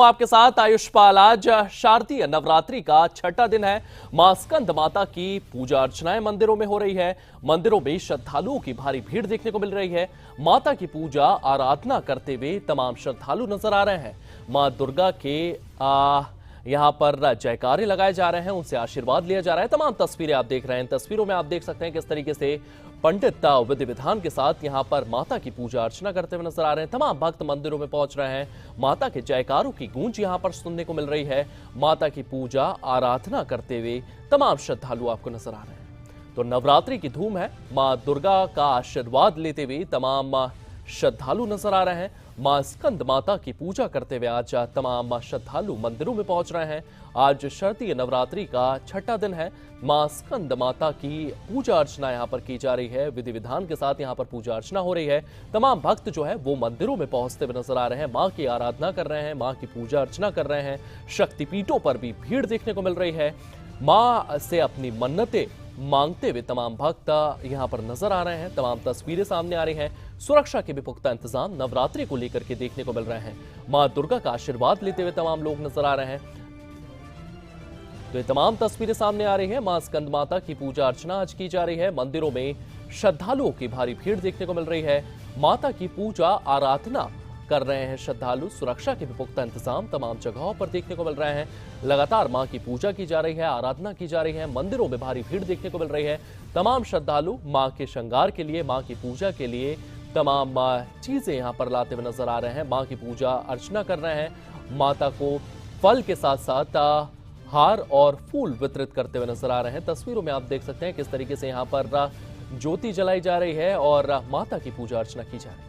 आपके साथ आयुष्पाल। आज शारदीय नवरात्रि का छठा दिन है। मां स्कंद माता की पूजा अर्चनाएं मंदिरों में हो रही है। मंदिरों में श्रद्धालुओं की भारी भीड़ देखने को मिल रही है। माता की पूजा आराधना करते हुए तमाम श्रद्धालु नजर आ रहे हैं। मां दुर्गा के यहाँ पर जयकारे लगाए जा रहे हैं, उनसे आशीर्वाद लिया जा रहा है। तमाम तस्वीरें आप देख रहे हैं। तस्वीरों में आप देख सकते हैं किस तरीके से पंडित विधि विधान के साथ यहाँ पर माता की पूजा अर्चना करते हुए नजर आ रहे हैं। तमाम भक्त मंदिरों में पहुंच रहे हैं। माता के जयकारों की गूंज यहाँ पर सुनने को मिल रही है। माता की पूजा आराधना करते हुए तमाम श्रद्धालु आपको नजर आ रहे हैं। तो नवरात्रि की धूम है। मां दुर्गा का आशीर्वाद लेते हुए तमाम श्रद्धालु नजर आ रहे हैं। मां स्कंद माता की पूजा करते हुए आज तमाम श्रद्धालु मंदिरों में पहुंच रहे हैं। आज शारदीय नवरात्रि का छठा दिन है। मां स्कंद माता की पूजा अर्चना यहाँ पर की जा रही है। विधि विधान के साथ यहाँ पर पूजा अर्चना हो रही है। तमाम भक्त जो है वो मंदिरों में पहुंचते हुए नजर आ रहे हैं। मां की आराधना कर रहे हैं, मां की पूजा अर्चना कर रहे हैं। शक्तिपीठों पर भी भीड़ देखने को मिल रही है। मां से अपनी मन्नतें मांगते हुए तमाम भक्त यहां पर नजर आ रहे हैं। तमाम तस्वीरें सामने आ रही हैं। सुरक्षा के भी पुख्ता इंतजाम नवरात्रि को लेकर के देखने को मिल रहे हैं। मां दुर्गा का आशीर्वाद लेते हुए तमाम लोग नजर आ रहे हैं। तो ये तमाम तस्वीरें सामने आ रही है। मां स्कंद माता की पूजा अर्चना आज की जा रही है। मंदिरों में श्रद्धालुओं की भारी भीड़ देखने को मिल रही है। माता की पूजा आराधना कर रहे हैं श्रद्धालु। सुरक्षा के भी पुख्ता इंतजाम तमाम जगहों पर देखने को मिल रहे हैं। लगातार मां की पूजा की जा रही है, आराधना की जा रही है। मंदिरों में भारी भीड़ देखने को मिल रही है। तमाम श्रद्धालु मां के श्रृंगार के लिए, मां की पूजा के लिए तमाम चीजें यहां पर लाते हुए नजर आ रहे हैं। मां की पूजा अर्चना कर रहे हैं। माता को फल के साथ साथ हार और फूल वितरित करते हुए नजर आ रहे हैं। तस्वीरों में आप देख सकते हैं किस तरीके से यहाँ पर ज्योति जलाई जा रही है और माता की पूजा अर्चना की जा रही है।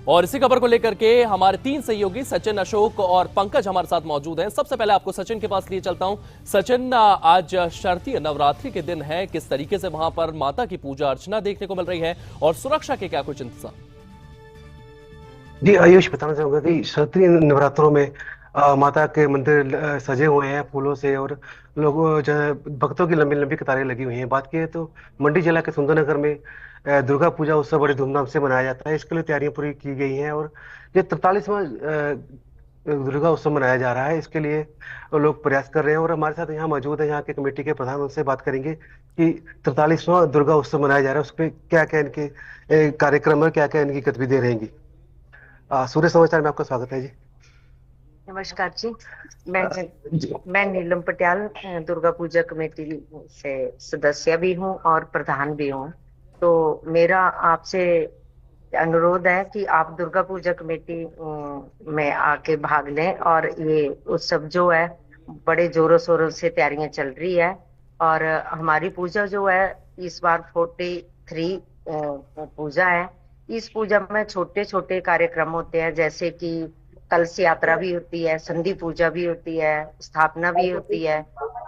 और इसी खबर को लेकर के हमारे तीन सहयोगी सचिन, अशोक और पंकज हमारे साथ मौजूद हैं। सबसे पहले आपको सचिन के पास लिए चलता हूं। सचिन, आज शारदीय नवरात्रि के दिन है, किस तरीके से वहां पर माता की पूजा अर्चना देखने को मिल रही है और सुरक्षा के क्या कुछ इंतजाम? जी आयुष, बताना चाहूंगा कि शारदीय नवरात्रों में माता के मंदिर सजे हुए हैं फूलों से, और लोगों जो है भक्तों की लंबी लंबी कतारें लगी हुई हैं। बात की तो मंडी जिला के सुंदरनगर में दुर्गा पूजा उत्सव बड़े धूमधाम से मनाया जाता है। इसके लिए तैयारियां पूरी की गई हैं, और ये 43वां दुर्गा उत्सव मनाया जा रहा है। इसके लिए लोग प्रयास कर रहे हैं, और हमारे साथ यहाँ मौजूद है यहाँ के कमेटी के प्रधान। उनसे बात करेंगे कि 43वां दुर्गा उत्सव मनाया जा रहा है, उसमें क्या क्या इनके कार्यक्रम है, क्या क्या इनकी गतिविधियां रहेंगी। सूर्य समाचार में आपका स्वागत है जी। नमस्कार जी। मैं अ, जी मैं नीलम पटियाल दुर्गा पूजा कमेटी से सदस्य भी हूँ और प्रधान भी हूँ। तो मेरा आपसे अनुरोध है कि आप दुर्गा पूजा कमेटी में आके भाग लें। और ये उत्सव जो है बड़े जोरों शोरों से तैयारियां चल रही है। और हमारी पूजा जो है इस बार 43 पूजा है। इस पूजा में छोटे छोटे कार्यक्रम होते हैं, जैसे कि कलश यात्रा भी होती है, संधि पूजा भी होती है, स्थापना भी होती है,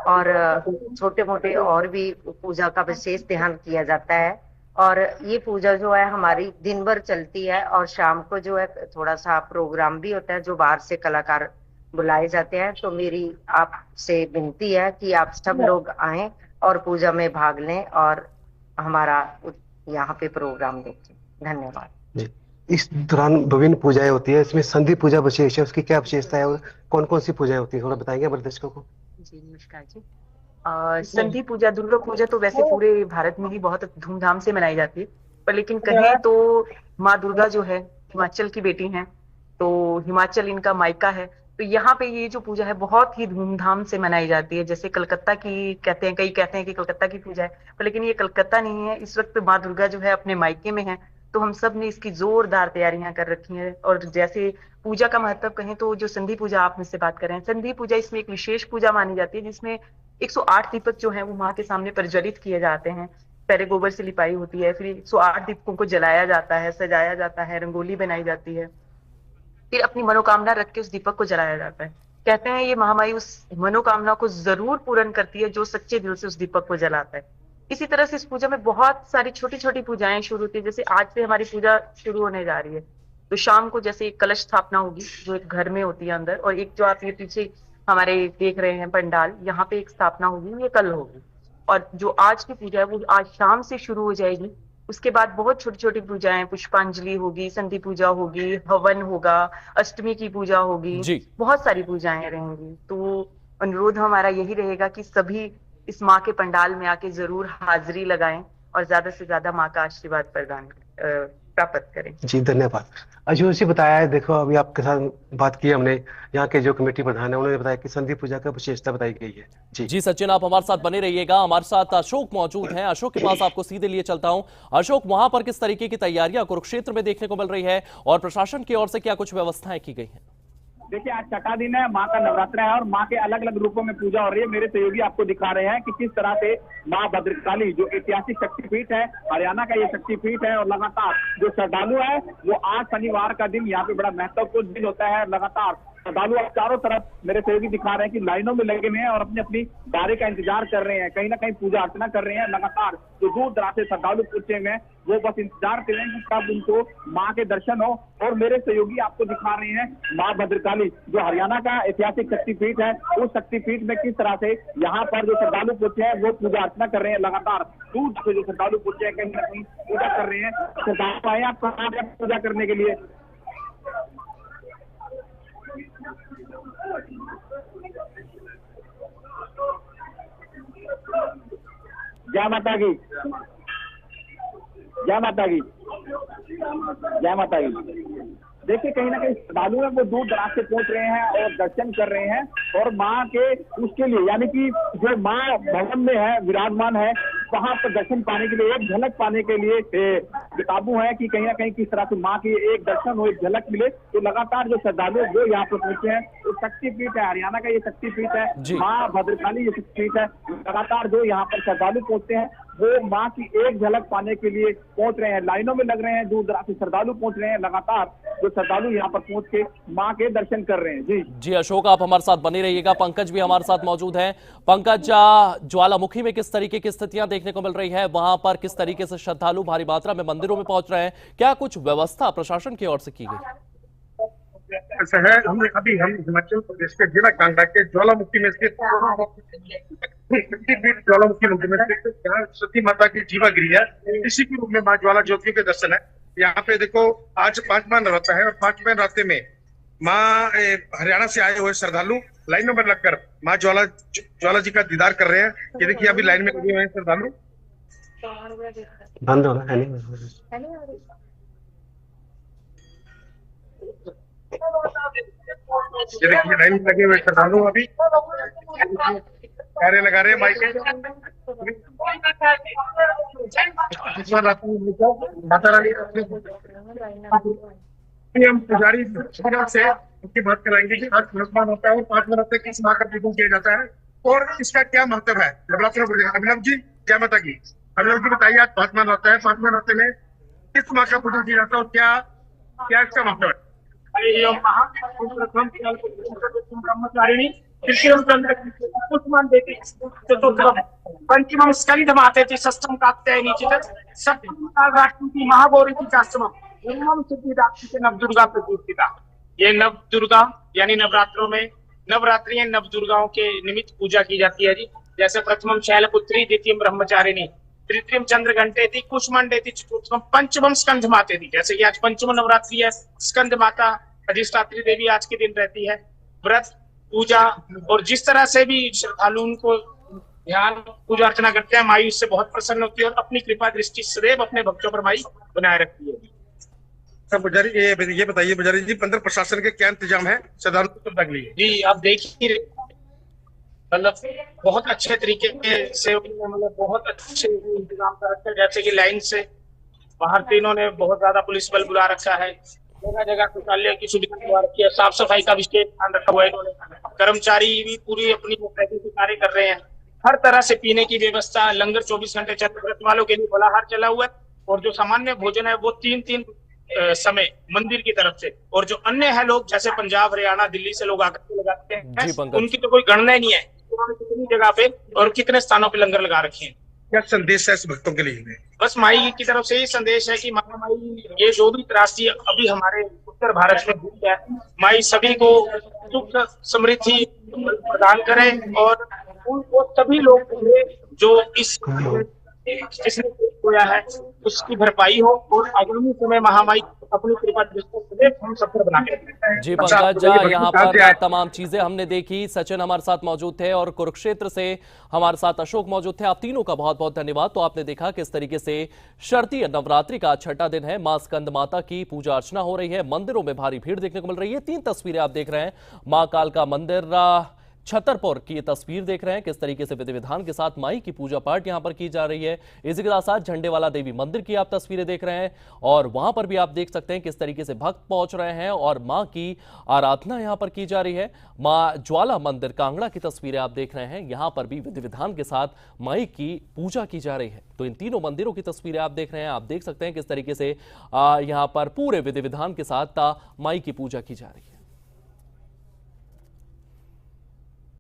और छोटे मोटे और भी पूजा का विशेष ध्यान किया जाता है। और ये पूजा जो है हमारी दिन भर चलती है, और शाम को जो है थोड़ा सा प्रोग्राम भी होता है जो बाहर से कलाकार बुलाए जाते हैं। तो मेरी आपसे विनती है कि आप सब लोग आएं और पूजा में भाग लें और हमारा यहाँ पे प्रोग्राम देखें। धन्यवाद जी। इस दौरान विभिन्न पूजाएं होती है, इसमें संधि पूजा विशेष है, उसकी क्या विशेषता है और कौन कौन सी पूजाएं होती है, थोड़ा बताएंगे हमारे दर्शकों को। जी नमस्कार जी। संधि पूजा, दुर्गा पूजा तो वैसे पूरे भारत में ही बहुत धूमधाम से मनाई जाती है, पर लेकिन कहें तो माँ दुर्गा जो है हिमाचल की बेटी हैं, तो हिमाचल इनका मायका है। तो यहाँ पे ये जो पूजा है बहुत ही धूमधाम से मनाई जाती है। जैसे कलकत्ता की कहते हैं, कई कहते हैं कि कलकत्ता की पूजा है, पर लेकिन ये कलकत्ता नहीं है। इस वक्त माँ दुर्गा जो है अपने मायके में है, तो हम सब ने इसकी जोरदार तैयारियां कर रखी हैं। और जैसे पूजा का महत्व कहें तो जो संधि पूजा आप मुझसे बात कर रहे हैं, संधि पूजा इसमें एक विशेष पूजा मानी जाती है, जिसमें 108 दीपक जो है वो माँ के सामने प्रज्वलित किए जाते हैं। पहले गोबर से लिपाई होती है, फिर 108 दीपकों को जलाया जाता है, सजाया जाता है, रंगोली बनाई जाती है, फिर अपनी मनोकामना रख के उस दीपक को जलाया जाता है। कहते हैं ये महामाई उस मनोकामना को जरूर पूर्ण करती है जो सच्चे दिल से उस दीपक को जलाता है। इसी तरह से इस पूजा में बहुत सारी छोटी छोटी पूजाएं शुरू होती है। जैसे आज से हमारी पूजा शुरू होने जा रही है, तो शाम को जैसे एक कलश स्थापना होगी जो एक घर में होती है अंदर, और एक जो आप ये पीछे हमारे देख रहे हैं पंडाल, यहाँ पे एक स्थापना होगी, ये कल होगी। और जो आज की पूजा है वो आज शाम से शुरू हो जाएगी। उसके बाद बहुत छोटी छोटी पूजाएं, पुष्पांजलि होगी, संधि पूजा होगी, हवन होगा, अष्टमी की पूजा होगी, जी बहुत सारी पूजाएं रहेंगी। तो अनुरोध हमारा यही रहेगा कि सभी इस माँ के पंडाल में आके जरूर हाजिरी लगाएं और ज्यादा से ज्यादा माँ का आशीर्वाद प्राप्त करें। जी धन्यवाद। जो उसी बताया है, देखो अभी आपके साथ बात की हमने, यहाँ के जो कमेटी प्रधान है उन्होंने बताया कि संधि पूजा का विशेषता बताई गई है। जी जी सचिन, आप हमारे साथ बने रहिएगा। हमारे साथ अशोक मौजूद हैं। अशोक के पास आपको सीधे लिए चलता हूं। अशोक, वहां पर किस तरीके की तैयारियां कुरुक्षेत्र में देखने को मिल रही है और प्रशासन की ओर से क्या कुछ व्यवस्थाएं की गई हैं? देखिए, आज छठा दिन है, माँ का नवरात्र है और माँ के अलग अलग रूपों में पूजा हो रही है। मेरे सहयोगी आपको दिखा रहे हैं कि किस तरह से माँ भद्रकाली, जो ऐतिहासिक शक्तिपीठ है, हरियाणा का ये शक्तिपीठ है, और लगातार जो श्रद्धालु है वो आज शनिवार का दिन यहाँ पे बड़ा महत्वपूर्ण दिन होता है। लगातार श्रद्धालु अब चारों तरफ मेरे सहयोगी दिखा रहे हैं कि लाइनों में लगे हुए हैं और अपनी अपनी बारी का इंतजार कर रहे हैं, कहीं ना कहीं पूजा अर्चना कर रहे हैं। लगातार जो दूर दराज से श्रद्धालु पहुंचे हुए हैं वो बस इंतजार कर रहे हैं कि कब उनको माँ के दर्शन हो। और मेरे सहयोगी आपको दिखा रहे हैं माँ भद्रकाली, जो हरियाणा का ऐतिहासिक शक्तिपीठ है, उस शक्तिपीठ में किस तरह से यहाँ पर जो श्रद्धालु पहुंचे हैं वो पूजा अर्चना कर रहे हैं। लगातार दूर से जो श्रद्धालु पहुंचे हैं कहीं ना कहीं पूजा कर रहे हैं। श्रद्धालु आए आप कहाँ पे पूजा करने के लिए? जय माता की, जय माता की, जय माता की। देखिए, कहीं ना कहीं श्रद्धालु है वो दूर दराज से पहुंच रहे हैं और दर्शन कर रहे हैं, और माँ के उसके लिए, यानी कि जो माँ भवन में है, विराजमान है, वहां पर दर्शन पाने के लिए, एक झलक पाने के लिए बेकाबू है कि कहीं ना कहीं किस तरह से माँ की एक दर्शन हो, एक झलक मिले। तो लगातार जो श्रद्धालु जो यहाँ पर पहुंचे हैं, वो शक्तिपीठ है, हरियाणा का ये शक्तिपीठ है, माँ भद्रकाली ये शक्तिपीठ है। लगातार जो यहाँ पर श्रद्धालु पहुंचते हैं वो माँ की एक झलक पाने के लिए पहुंच रहे हैं, लाइनों में लग रहे हैं, दूर दराज से श्रद्धालु पहुंच रहे हैं। लगातार जो श्रद्धालु यहाँ पर पहुंच के माँ के दर्शन कर रहे हैं। जी अशोक, आप हमारे साथ बने रहिएगा। पंकज भी हमारे साथ मौजूद हैं। पंकज, ज्वालामुखी में किस तरीके की स्थितियां देखने को मिल रही है? वहां पर किस तरीके से श्रद्धालु भारी मात्रा में मंदिरों में पहुंच रहे हैं? क्या कुछ व्यवस्था प्रशासन की ओर से की गई? ऐसा है, हम हिमाचल प्रदेश के जिला कांगड़ा के ज्वालामुखी में स्थित ज्वालामुखी मंदिर में जहाँ सती माता की जीवागिरी है, इसी के रूप में माँ ज्वाला ज्योतियों के दर्शन है। यहाँ पे देखो, आज 5वां नवरात्र है और 5वें नवरात्र में माँ हरियाणा से आए हुए श्रद्धालु लाइनों में लगकर माँ ज्वाला जी का दीदार कर रहे हैं। ये देखिए, अभी लाइन में लगे हुए हैं श्रद्धालु। बंद होना है नहीं? ये देखिए, लाइन में लगे हुए श्रद्धालु अभी कार्य लगा रहे हैं माइक के। माता रानी हम पुजारी से उनकी बात कराएंगे कि आज नवरात्र होता है और 5 नवरात्र किस माँ का पूजन किया जाता है और इसका क्या महत्व है नवरात्र में। अभिनव जी, जय माता की। अभिनव जी बताइए, आज 5वां नवरात्र है, 5वें नवरात्र में किस माँ का पूजन किया जाता है और क्या क्या इसका महत्व है? पंचमं स्कंद माते षष्ठम कात्यायनी सप्तम राष्ट्रपति महागौरी नव दुर्गा प्रतिष्ठिता। ये नव दुर्गा यानी नवरात्रों में नवरात्रि नव दुर्गाओं के निमित्त पूजा की जाती है जी। जैसे प्रथमम शैलपुत्री, द्वितीयम ब्रह्मचारिणी, तृतीयम चंद्रघंटेति, कुष्मांडेति, चतुर्थम पंचमम स्कंद माते थी। जैसे कि आज पंचम नवरात्रि है, स्कंद माता अधिष्ठात्री देवी आज के दिन रहती है। व्रत पूजा और जिस तरह से भी श्रद्धालु उनको ध्यान पूजा अर्चना करते हैं, माई उससे बहुत प्रसन्न होती है और अपनी कृपा दृष्टि सदैव अपने भक्तों पर माई बनाए रखती है। पुजारी, ये बताइए पुजारी जी, अंदर प्रशासन के क्या इंतजाम है श्रद्धालु सुविधा के लिए? जी, आप देखिए, मतलब बहुत अच्छे तरीके से मतलब बहुत अच्छे इंतजाम कर रखा है। जैसे कि लाइन से बाहर तीनों ने बहुत ज्यादा पुलिस बल बुला रखा है, जगह जगह शौचालय की सुविधा बुला रखी है, साफ सफाई का विशेष ध्यान रखा हुआ है इन्होंने। कर्मचारी भी पूरी अपनी मुस्तैदी से कार्य कर रहे हैं। हर तरह से पीने की व्यवस्था, लंगर 24 घंटे व्रत वालों के लिए फलाहार चला हुआ है, और जो सामान्य भोजन है वो 3-3 समय मंदिर की तरफ से, और जो अन्य है लोग जैसे पंजाब, हरियाणा, दिल्ली से लोग आकर के लगाते हैं, उनकी तो कोई गणना नहीं है उन्होंने कितनी जगह पे और कितने स्थानों पे लंगर लगा रखे हैं। क्या संदेश है इस भक्तों के लिए? बस माई की तरफ से ही संदेश है कि महामाई ये जो भी त्रासदी अभी हमारे उत्तर भारत में हुई है, माई सभी को सुख समृद्धि प्रदान करें और वो सभी लोग जो जिसने खोया है उसकी भरपाई हो और आगामी समय महामाई अपनी कृपा दृष्टि हम सब पर बना के रखें। जी पंकज, यहाँ पर तमाम चीजें हमने देखी। सचिन हमारे साथ मौजूद थे और कुरुक्षेत्र से हमारे साथ अशोक मौजूद थे। आप तीनों का बहुत बहुत धन्यवाद। तो आपने देखा किस तरीके से शारदीय नवरात्रि का छठा दिन है, मां स्कंद माता की पूजा अर्चना हो रही है, मंदिरों में भारी भीड़ देखने को मिल रही है। 3 तस्वीरें आप देख रहे हैं, मां कालका मंदिर छतरपुर की ये तस्वीर देख रहे हैं, किस तरीके से विधि विधान के साथ माई की पूजा पाठ यहां पर की जा रही है। इसी के साथ झंडेवाला देवी मंदिर की आप तस्वीरें देख रहे हैं और वहां पर भी आप देख सकते हैं किस तरीके से भक्त पहुंच रहे हैं और मां की आराधना यहां पर की जा रही है। मां ज्वाला मंदिर कांगड़ा की तस्वीरें आप देख रहे हैं, यहां पर भी विधि विधान के साथ माई की पूजा की जा रही है। तो इन तीनों मंदिरों की तस्वीरें आप देख रहे हैं, आप देख सकते हैं किस तरीके से यहां पर पूरे विधि विधान के साथ माई की पूजा की जा रही है।